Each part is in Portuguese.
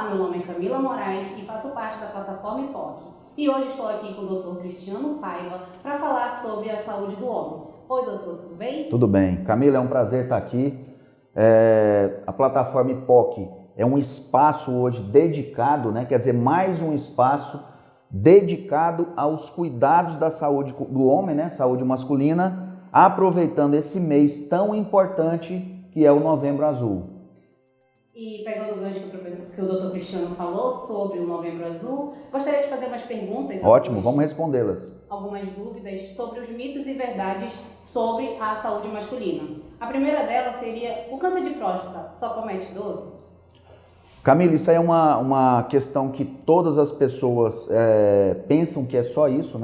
Olá, meu nome é Camila Moraes e faço parte da plataforma IPOC. E hoje estou aqui com o Dr. Cristiano Paiva para falar sobre a saúde do homem. Oi, doutor, tudo bem? Tudo bem. Camila, é um prazer estar aqui. A plataforma IPOC é um espaço hoje dedicado, quer dizer, mais um espaço dedicado aos cuidados da saúde do homem, saúde masculina, aproveitando esse mês tão importante que é o Novembro Azul. E pegando o gancho que o doutor Cristiano falou sobre o Novembro Azul, gostaria de fazer umas perguntas. Ótimo, vamos respondê-las. Algumas dúvidas sobre os mitos e verdades sobre a saúde masculina. A primeira delas seria: o câncer de próstata só comete idoso? Camila, isso aí é uma questão que todas as pessoas pensam que é só isso,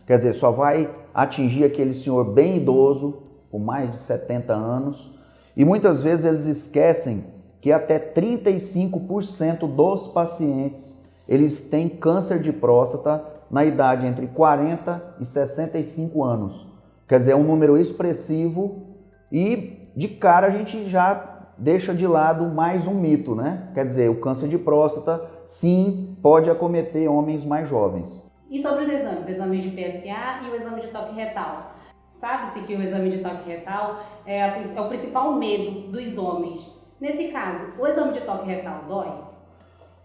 Quer dizer, só vai atingir aquele senhor bem idoso, com mais de 70 anos, e muitas vezes eles esquecem que até 35% dos pacientes, eles têm câncer de próstata na idade entre 40 e 65 anos. Quer dizer, é um número expressivo e de cara a gente já deixa de lado mais um mito, Quer dizer, o câncer de próstata, sim, pode acometer homens mais jovens. E sobre os exames de PSA e o exame de toque retal? Sabe-se que o exame de toque retal é o principal medo dos homens. Nesse caso, o exame de toque retal dói?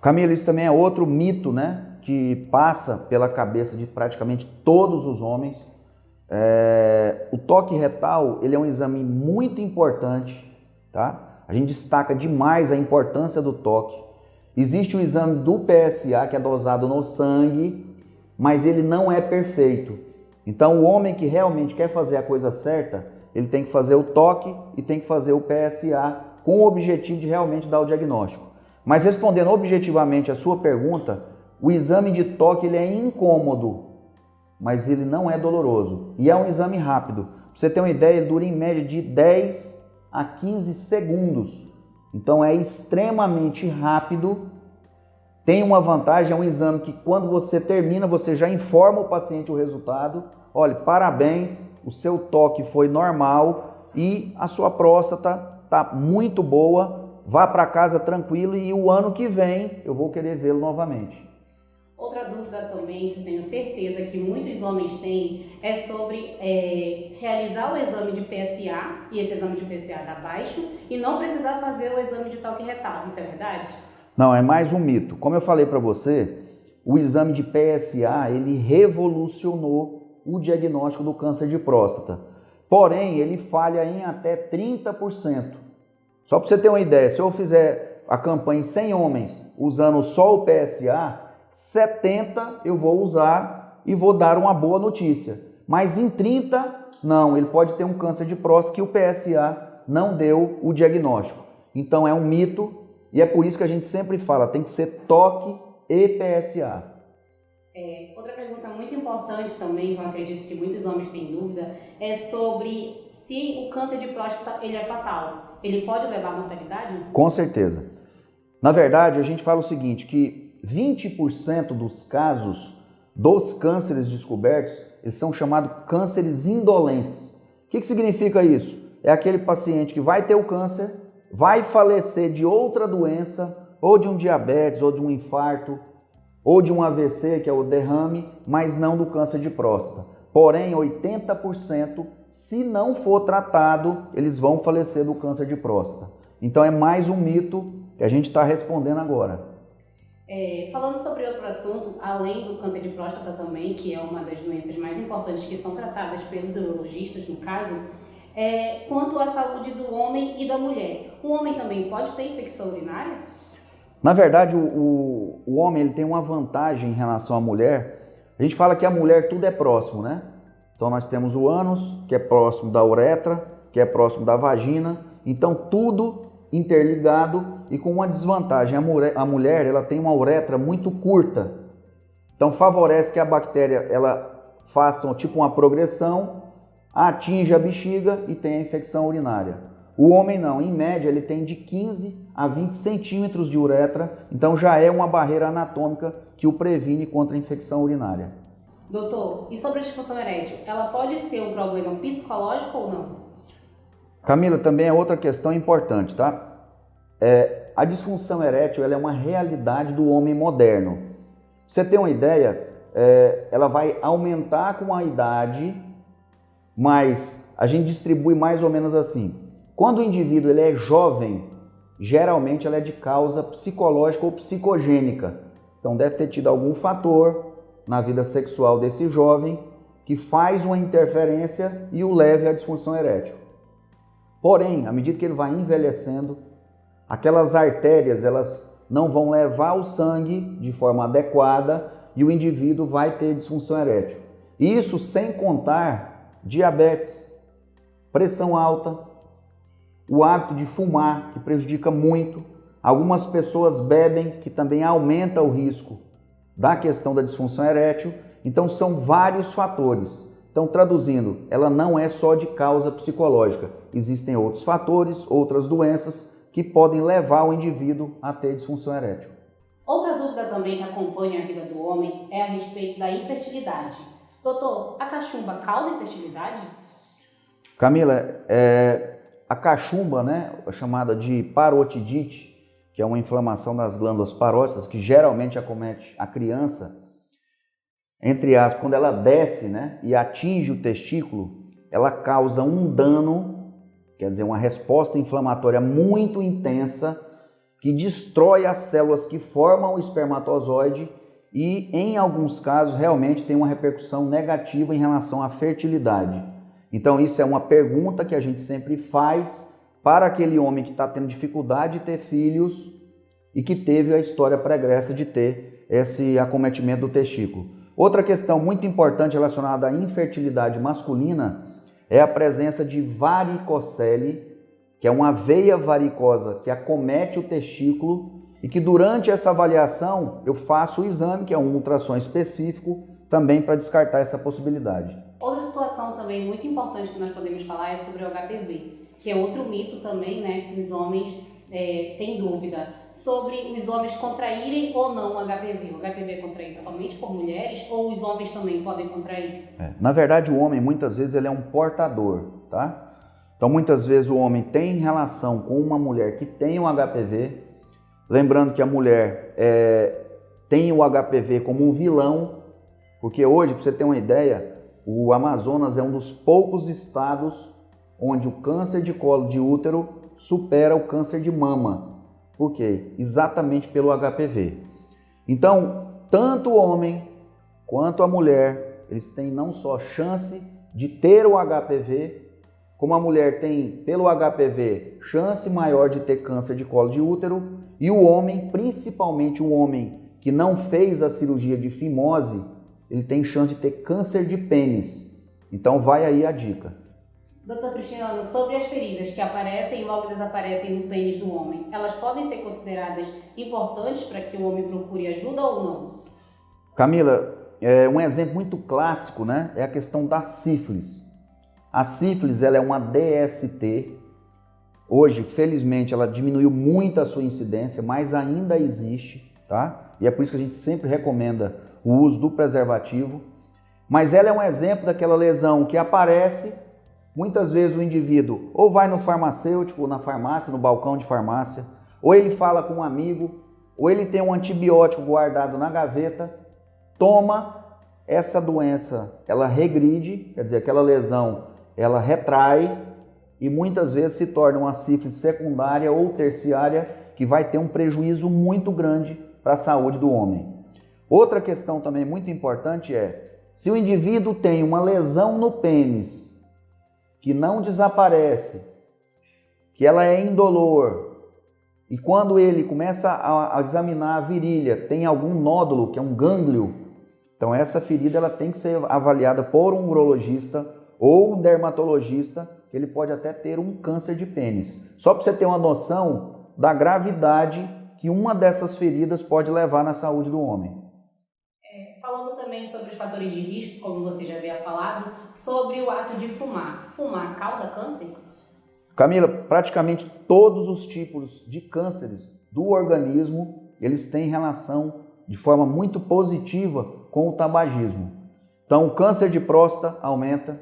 Camila, isso também é outro mito, que passa pela cabeça de praticamente todos os homens. O toque retal, ele é um exame muito importante, tá? A gente destaca demais a importância do toque. Existe o exame do PSA, que é dosado no sangue, mas ele não é perfeito. Então, o homem que realmente quer fazer a coisa certa, ele tem que fazer o toque e tem que fazer o PSA com o objetivo de realmente dar o diagnóstico. Mas respondendo objetivamente a sua pergunta, o exame de toque ele é incômodo, mas ele não é doloroso. E é um exame rápido. Pra você ter uma ideia, ele dura em média de 10 a 15 segundos. Então é extremamente rápido. Tem uma vantagem, é um exame que quando você termina, você já informa o paciente o resultado. Olha, parabéns, o seu toque foi normal e a sua próstata está muito boa, vá para casa tranquilo e o ano que vem eu vou querer vê-lo novamente. Outra dúvida também, que eu tenho certeza que muitos homens têm, é sobre realizar o exame de PSA, e esse exame de PSA dá baixo, e não precisar fazer o exame de toque retal. Isso é verdade? Não, é mais um mito. Como eu falei para você, o exame de PSA, ele revolucionou o diagnóstico do câncer de próstata. Porém, ele falha em até 30%. Só para você ter uma ideia, se eu fizer a campanha em 100 homens usando só o PSA, 70 eu vou usar e vou dar uma boa notícia. Mas em 30, não, ele pode ter um câncer de próstata que o PSA não deu o diagnóstico. Então é um mito e é por isso que a gente sempre fala, tem que ser toque e PSA. Outra pergunta muito importante também, que eu acredito que muitos homens têm dúvida, é sobre se o câncer de próstata ele é fatal. Ele pode levar à mortalidade? Com certeza. Na verdade, a gente fala o seguinte, que 20% dos casos dos cânceres descobertos, eles são chamados cânceres indolentes. O que significa isso? É aquele paciente que vai ter o câncer, vai falecer de outra doença, ou de um diabetes, ou de um infarto, ou de um AVC, que é o derrame, mas não do câncer de próstata. Porém, 80%, se não for tratado, eles vão falecer do câncer de próstata. Então é mais um mito que a gente está respondendo agora. Falando sobre outro assunto, além do câncer de próstata também, que é uma das doenças mais importantes que são tratadas pelos urologistas, no caso, quanto à saúde do homem e da mulher. O homem também pode ter infecção urinária? Na verdade, o homem ele tem uma vantagem em relação à mulher. A gente fala que a mulher tudo é próximo, Então nós temos o ânus, que é próximo da uretra, que é próximo da vagina. Então tudo interligado e com uma desvantagem. A mulher ela tem uma uretra muito curta. Então favorece que a bactéria ela faça tipo uma progressão, atinja a bexiga e tenha infecção urinária. O homem não, em média ele tem de 15 a 20 centímetros de uretra, então já é uma barreira anatômica que o previne contra a infecção urinária. Doutor, e sobre a disfunção erétil, ela pode ser um problema psicológico ou não? Camila, também é outra questão importante, tá? a disfunção erétil ela é uma realidade do homem moderno. Pra você ter uma ideia, ela vai aumentar com a idade, mas a gente distribui mais ou menos assim. Quando o indivíduo ele é jovem, geralmente ela é de causa psicológica ou psicogênica. Então deve ter tido algum fator na vida sexual desse jovem que faz uma interferência e o leve à disfunção erétil. Porém, à medida que ele vai envelhecendo, aquelas artérias elas não vão levar o sangue de forma adequada e o indivíduo vai ter disfunção erétil. Isso sem contar diabetes, pressão alta, o hábito de fumar, que prejudica muito. Algumas pessoas bebem, que também aumenta o risco da questão da disfunção erétil. Então são vários fatores. Então, traduzindo, ela não é só de causa psicológica. Existem outros fatores, outras doenças que podem levar o indivíduo a ter disfunção erétil. Outra dúvida também que acompanha a vida do homem é a respeito da infertilidade. Doutor, a cachumba causa infertilidade? Camila, a cachumba, né, chamada de parotidite, que é uma inflamação das glândulas parótidas, que geralmente acomete a criança, entre aspas, quando ela desce, né, e atinge o testículo, ela causa um dano, quer dizer, uma resposta inflamatória muito intensa, que destrói as células que formam o espermatozoide e, em alguns casos, realmente tem uma repercussão negativa em relação à fertilidade. Então, isso é uma pergunta que a gente sempre faz para aquele homem que está tendo dificuldade de ter filhos e que teve a história pregressa de ter esse acometimento do testículo. Outra questão muito importante relacionada à infertilidade masculina é a presença de varicocele, que é uma veia varicosa que acomete o testículo e que durante essa avaliação eu faço o exame, que é um ultrassom específico, também para descartar essa possibilidade. Outra situação também muito importante que nós podemos falar é sobre o HPV, que é outro mito também, né, que os homens têm dúvida sobre os homens contraírem ou não o HPV. O HPV é contraído somente por mulheres ou os homens também podem contrair? Na verdade, o homem muitas vezes ele é um portador, tá? Então muitas vezes o homem tem relação com uma mulher que tem o HPV, lembrando que a mulher tem o HPV como um vilão, porque hoje, para você ter uma ideia, o Amazonas é um dos poucos estados onde o câncer de colo de útero supera o câncer de mama. Por quê? Exatamente pelo HPV. Então, tanto o homem quanto a mulher, eles têm não só chance de ter o HPV, como a mulher tem, pelo HPV, chance maior de ter câncer de colo de útero, e o homem, principalmente o homem que não fez a cirurgia de fimose, ele tem chance de ter câncer de pênis. Então vai aí a dica. Doutor Cristiano, sobre as feridas que aparecem e logo desaparecem no pênis do homem, elas podem ser consideradas importantes para que o homem procure ajuda ou não? Camila, um exemplo muito clássico, né, é a questão da sífilis. A sífilis ela é uma DST. Hoje, felizmente, ela diminuiu muito a sua incidência, mas ainda existe, tá? E é por isso que a gente sempre recomenda o uso do preservativo. Mas ela é um exemplo daquela lesão que aparece, muitas vezes o indivíduo ou vai no farmacêutico, na farmácia, no balcão de farmácia, ou ele fala com um amigo, ou ele tem um antibiótico guardado na gaveta, toma, essa doença, ela regride, quer dizer, aquela lesão, ela retrai e muitas vezes se torna uma sífilis secundária ou terciária que vai ter um prejuízo muito grande para a saúde do homem. Outra questão também muito importante é, se o indivíduo tem uma lesão no pênis que não desaparece, que ela é indolor, e quando ele começa a examinar a virilha, tem algum nódulo, que é um gânglio, então essa ferida ela tem que ser avaliada por um urologista ou um dermatologista, que ele pode até ter um câncer de pênis. Só para você ter uma noção da gravidade que uma dessas feridas pode levar na saúde do homem. Falando também sobre os fatores de risco, como você já havia falado, sobre o ato de fumar. Fumar causa câncer? Camila, praticamente todos os tipos de cânceres do organismo, eles têm relação de forma muito positiva com o tabagismo. Então, o câncer de próstata aumenta,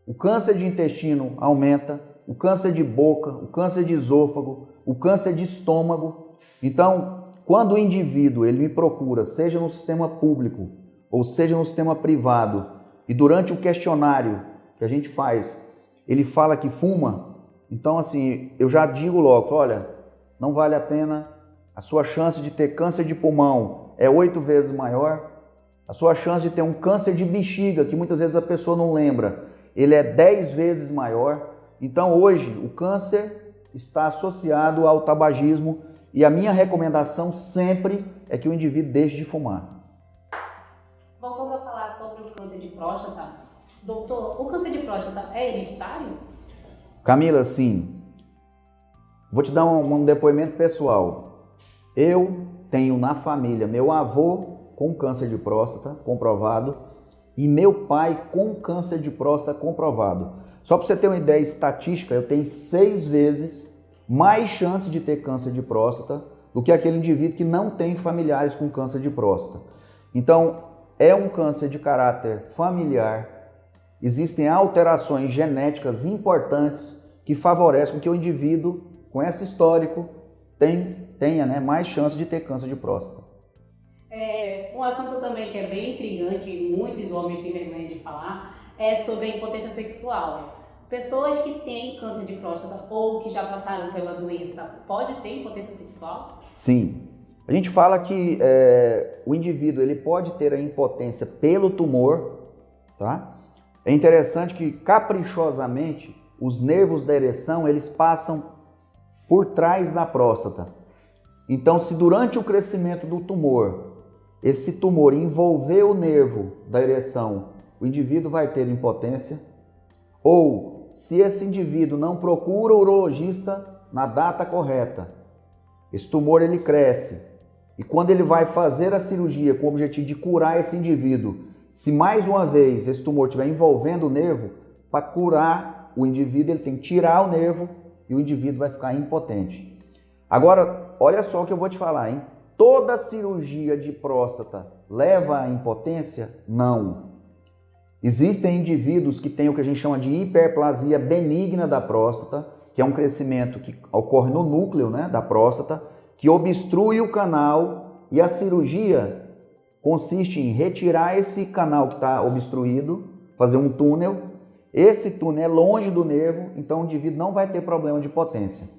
o câncer de intestino aumenta, o câncer de boca, o câncer de esôfago, o câncer de estômago, Então, quando o indivíduo ele me procura, seja no sistema público ou seja no sistema privado, e durante o questionário que a gente faz, ele fala que fuma, então assim, eu já digo logo, olha, não vale a pena, a sua chance de ter câncer de pulmão é 8 vezes maior, a sua chance de ter um câncer de bexiga, que muitas vezes a pessoa não lembra, ele é 10 vezes maior. Então hoje o câncer está associado ao tabagismo e a minha recomendação sempre é que o indivíduo deixe de fumar. Voltando a falar sobre o câncer de próstata, doutor, o câncer de próstata é hereditário? Camila, sim. Vou te dar um depoimento pessoal. Eu tenho na família meu avô com câncer de próstata comprovado e meu pai com câncer de próstata comprovado. Só para você ter uma ideia estatística, eu tenho 6 vezes mais chance de ter câncer de próstata do que aquele indivíduo que não tem familiares com câncer de próstata. Então, é um câncer de caráter familiar. Existem alterações genéticas importantes que favorecem que o indivíduo com esse histórico tenha mais chance de ter câncer de próstata. Um assunto também que é bem intrigante e muitos homens têm vergonha de falar é sobre a impotência sexual. Pessoas que têm câncer de próstata ou que já passaram pela doença, pode ter impotência sexual? Sim. A gente fala que o indivíduo ele pode ter a impotência pelo tumor, tá? É interessante que caprichosamente os nervos da ereção eles passam por trás da próstata. Então, se durante o crescimento do tumor, esse tumor envolver o nervo da ereção, o indivíduo vai ter impotência. Ou, se esse indivíduo não procura o urologista na data correta, esse tumor ele cresce. E quando ele vai fazer a cirurgia com o objetivo de curar esse indivíduo, se mais uma vez esse tumor estiver envolvendo o nervo, para curar o indivíduo ele tem que tirar o nervo e o indivíduo vai ficar impotente. Agora, olha só o que eu vou te falar, hein? Toda cirurgia de próstata leva à impotência? Não. Existem indivíduos que têm o que a gente chama de hiperplasia benigna da próstata, que é um crescimento que ocorre no núcleo, da próstata, que obstrui o canal e a cirurgia consiste em retirar esse canal que está obstruído, fazer um túnel. Esse túnel é longe do nervo, então o indivíduo não vai ter problema de potência.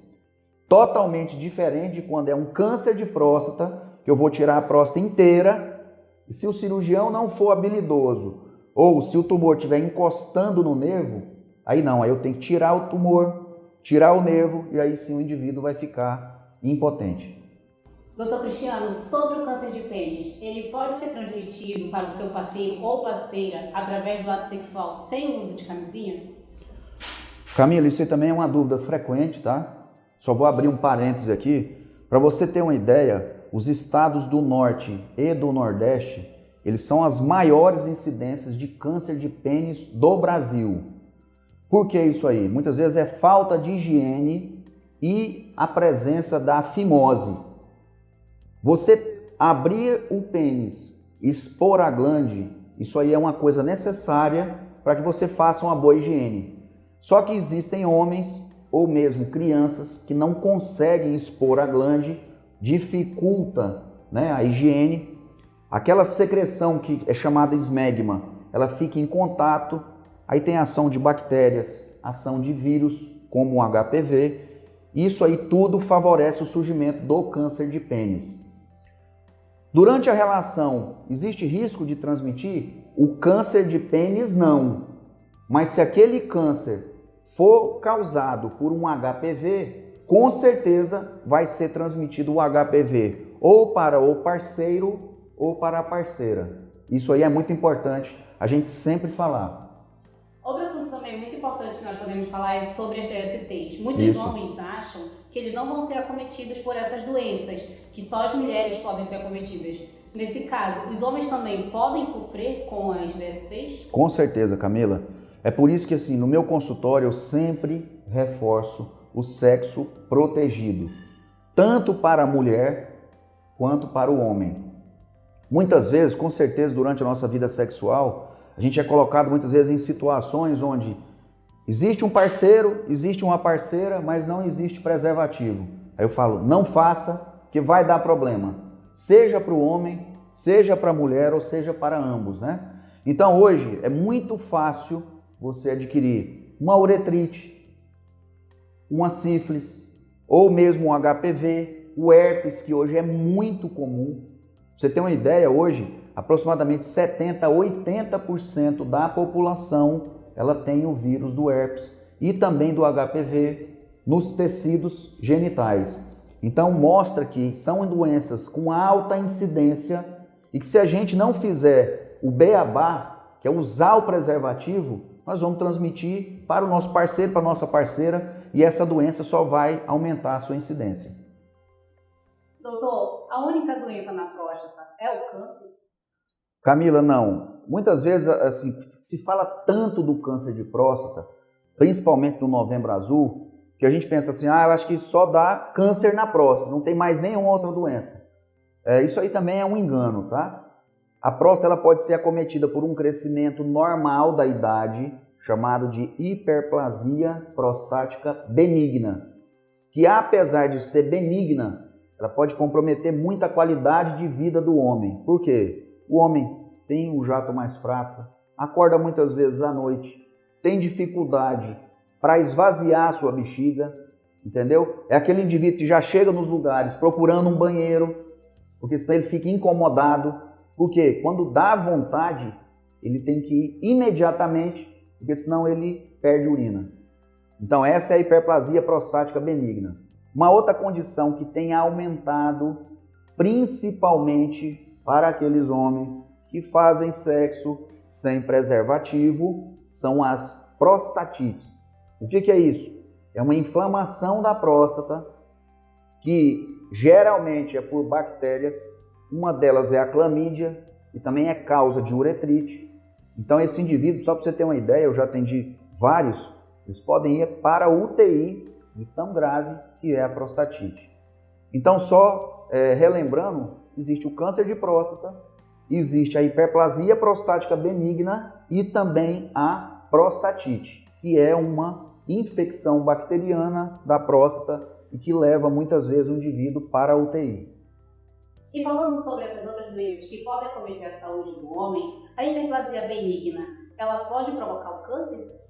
Totalmente diferente de quando é um câncer de próstata, que eu vou tirar a próstata inteira, e se o cirurgião não for habilidoso, ou se o tumor estiver encostando no nervo, aí não, aí eu tenho que tirar o tumor, tirar o nervo, e aí sim o indivíduo vai ficar impotente. Doutor Cristiano, sobre o câncer de pênis, ele pode ser transmitido para o seu parceiro ou parceira através do ato sexual sem o uso de camisinha? Camila, isso aí também é uma dúvida frequente, tá? Só vou abrir um parêntese aqui. Para você ter uma ideia, os estados do Norte e do Nordeste, eles são as maiores incidências de câncer de pênis do Brasil. Por que isso aí? Muitas vezes é falta de higiene e a presença da fimose. Você abrir o pênis, expor a glande, isso aí é uma coisa necessária para que você faça uma boa higiene. Só que existem homens ou mesmo crianças que não conseguem expor a glande, dificulta a higiene. Aquela secreção que é chamada esmegma, ela fica em contato, aí tem ação de bactérias, ação de vírus, como o HPV. Isso aí tudo favorece o surgimento do câncer de pênis. Durante a relação, existe risco de transmitir? O câncer de pênis não, mas se aquele câncer for causado por um HPV, com certeza vai ser transmitido o HPV ou para o parceiro ou para a parceira. Isso aí é muito importante a gente sempre falar. Outro assunto também muito importante que nós podemos falar é sobre as DSTs. Muitos homens acham que eles não vão ser acometidos por essas doenças, que só as mulheres podem ser acometidas. Nesse caso, os homens também podem sofrer com as DSTs? Com certeza, Camila. É por isso que no meu consultório eu sempre reforço o sexo protegido, tanto para a mulher quanto para o homem. Muitas vezes, com certeza, durante a nossa vida sexual, a gente é colocado muitas vezes em situações onde existe um parceiro, existe uma parceira, mas não existe preservativo. Aí eu falo, não faça, que vai dar problema, seja para o homem, seja para a mulher ou seja para ambos, né? Então hoje é muito fácil você adquirir uma uretrite, uma sífilis ou mesmo um HPV, o herpes, que hoje é muito comum. Pra você ter uma ideia, hoje aproximadamente 70 a 80% da população ela tem o vírus do herpes e também do HPV nos tecidos genitais. Então mostra que são doenças com alta incidência e que se a gente não fizer o beabá, que é usar o preservativo, nós vamos transmitir para o nosso parceiro, para a nossa parceira, e essa doença só vai aumentar a sua incidência. Doutor, a única doença na próstata é o câncer? Camila, não. Muitas vezes assim, se fala tanto do câncer de próstata, principalmente no Novembro Azul, que a gente pensa assim, eu acho que só dá câncer na próstata, não tem mais nenhuma outra doença. Isso aí também é um engano, tá? A próstata ela pode ser acometida por um crescimento normal da idade, chamado de hiperplasia prostática benigna, que apesar de ser benigna, ela pode comprometer muito a qualidade de vida do homem. Por quê? O homem tem um jato mais fraco, acorda muitas vezes à noite, tem dificuldade para esvaziar a sua bexiga, entendeu? É aquele indivíduo que já chega nos lugares procurando um banheiro, porque senão ele fica incomodado. Porque quando dá vontade, ele tem que ir imediatamente, porque senão ele perde urina. Então essa é a hiperplasia prostática benigna. Uma outra condição que tem aumentado, principalmente para aqueles homens que fazem sexo sem preservativo, são as prostatites. O que é isso? É uma inflamação da próstata que geralmente é por bactérias. Uma delas é a clamídia e também é causa de uretrite. Então esse indivíduo, só para você ter uma ideia, eu já atendi vários, eles podem ir para a UTI de tão grave que é a prostatite. Então só relembrando, existe o câncer de próstata, existe a hiperplasia prostática benigna e também a prostatite, que é uma infecção bacteriana da próstata e que leva muitas vezes o indivíduo para a UTI. E falando sobre essas outras doenças que podem acometer a saúde do homem, a hiperplasia benigna, ela pode provocar o câncer?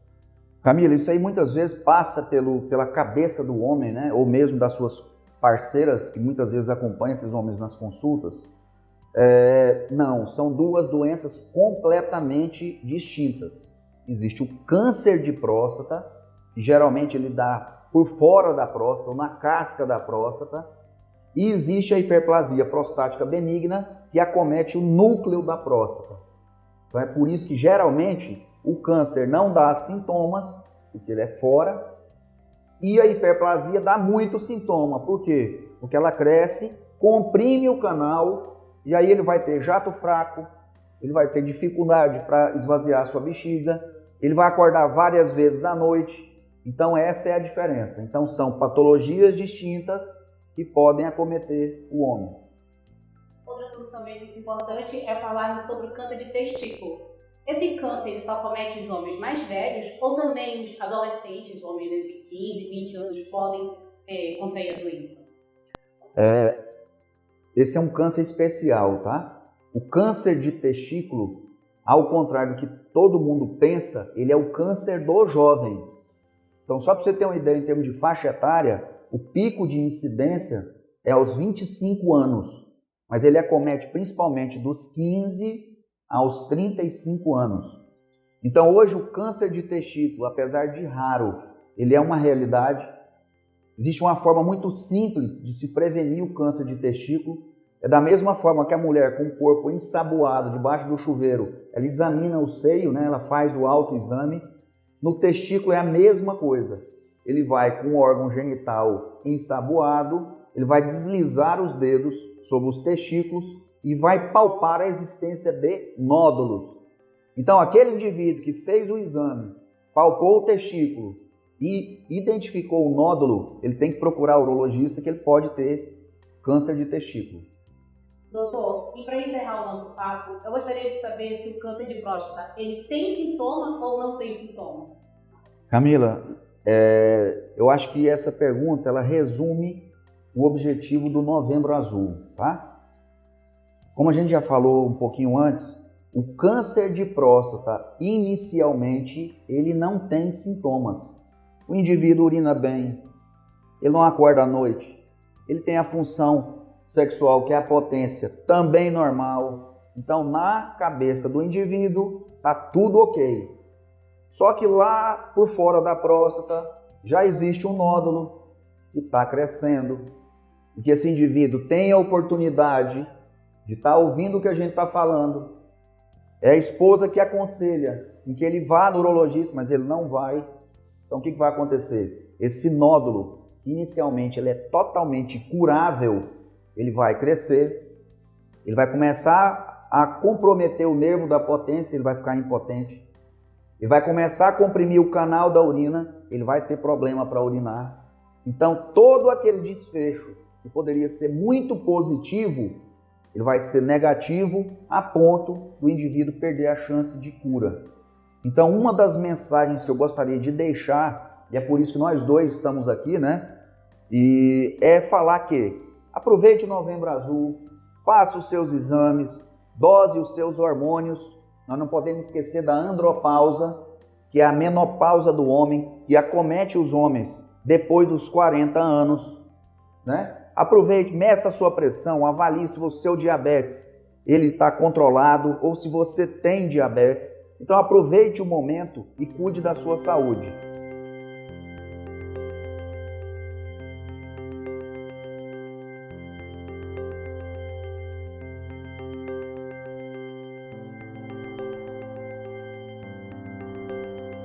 Camila, isso aí muitas vezes passa pela cabeça do homem, né? Ou mesmo das suas parceiras, que muitas vezes acompanham esses homens nas consultas. Não, são duas doenças completamente distintas. Existe o câncer de próstata, que geralmente ele dá por fora da próstata, ou na casca da próstata, e existe a hiperplasia prostática benigna, que acomete o núcleo da próstata. Então é por isso que geralmente o câncer não dá sintomas, porque ele é fora, e a hiperplasia dá muito sintoma. Por quê? Porque ela cresce, comprime o canal, e aí ele vai ter jato fraco, ele vai ter dificuldade para esvaziar a sua bexiga, ele vai acordar várias vezes à noite. Então essa é a diferença. Então são patologias distintas que podem acometer o homem. Outro assunto também muito importante é falar sobre o câncer de testículo. Esse câncer ele só acomete os homens mais velhos ou também os adolescentes, os homens de 15, 20 anos podem contrair a doença? Esse é um câncer especial, tá? O câncer de testículo, ao contrário do que todo mundo pensa, ele é o câncer do jovem. Então, só para você ter uma ideia em termos de faixa etária, o pico de incidência é aos 25 anos, mas ele acomete principalmente dos 15 aos 35 anos. Então, hoje o câncer de testículo, apesar de raro, ele é uma realidade. Existe uma forma muito simples de se prevenir o câncer de testículo. É da mesma forma que a mulher com o corpo ensaboado debaixo do chuveiro, ela examina o seio, né? Ela faz o autoexame. No testículo é a mesma coisa. Ele vai com o órgão genital ensaboado, ele vai deslizar os dedos sobre os testículos e vai palpar a existência de nódulos. Então, aquele indivíduo que fez o exame, palpou o testículo e identificou o nódulo, ele tem que procurar o urologista, que ele pode ter câncer de testículo. Doutor, e para encerrar o nosso papo, eu gostaria de saber se o câncer de próstata ele tem sintoma ou não tem sintoma? Camila, eu acho que essa pergunta ela resume o objetivo do Novembro Azul, tá? Como a gente já falou um pouquinho antes, o câncer de próstata, inicialmente, ele não tem sintomas. O indivíduo urina bem, ele não acorda à noite, ele tem a função sexual, que é a potência, também normal. Então, na cabeça do indivíduo, tá tudo ok. Só que lá por fora da próstata já existe um nódulo que está crescendo, e que esse indivíduo tem a oportunidade de estar ouvindo o que a gente está falando. É a esposa que aconselha em que ele vá no urologista, mas ele não vai. Então o que vai acontecer? Esse nódulo, inicialmente ele é totalmente curável, ele vai crescer, ele vai começar a comprometer o nervo da potência, ele vai ficar impotente. Ele vai começar a comprimir o canal da urina, ele vai ter problema para urinar. Então todo aquele desfecho que poderia ser muito positivo, ele vai ser negativo a ponto do indivíduo perder a chance de cura. Então, uma das mensagens que eu gostaria de deixar, e é por isso que nós dois estamos aqui, né? E é falar que aproveite o Novembro Azul, faça os seus exames, dose os seus hormônios. Nós não podemos esquecer da andropausa, que é a menopausa do homem, que acomete os homens depois dos 40 anos, né? Aproveite, meça a sua pressão, avalie se o seu diabetes ele está controlado ou se você tem diabetes. Então aproveite o momento e cuide da sua saúde.